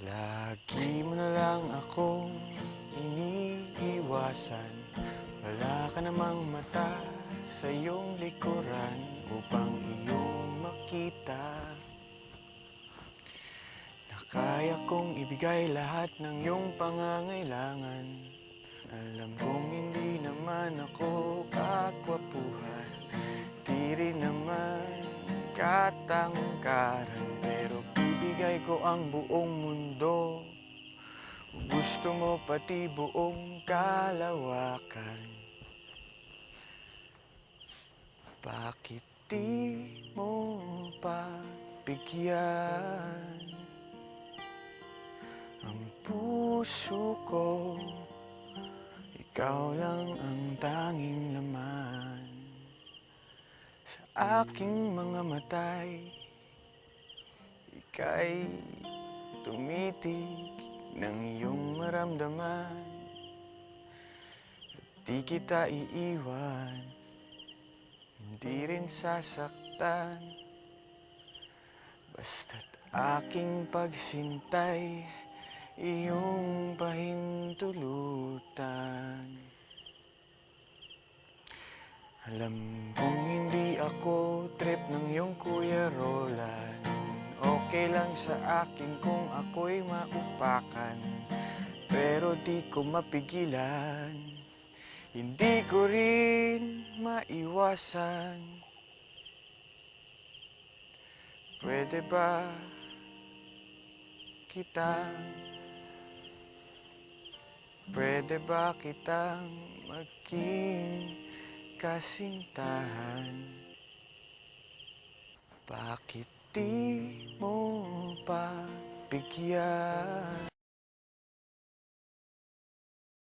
Lagi mo na lang akong iniiwasan. Wala ka namang mata sa iyong likuran upang iyong makita na kaya kong ibigay lahat ng iyong pangangailangan. Alam kong hindi naman ako kakwapuhan, di rin naman katangkaran, pero bibigay ko ang buong mundo. Gusto mo pati buong kalawakan. Bakit di mo pagbigyan ang puso ko? Ikaw lang ang tanging laman sa aking mga matay. Ika'y tumitig ng iyong maramdaman at di kita iiwan, hindi rin sasaktan. Basta't aking pagsintay iyong pahintulutan. Alam kong hindi ako trip ng iyong Kuya Roland. Okay lang sa akin kung ako'y maupakan, pero di ko mapigilan, hindi ko rin maiwasan. Pwede ba kitang maging kasintahan? Bakit di mo pagbigyan?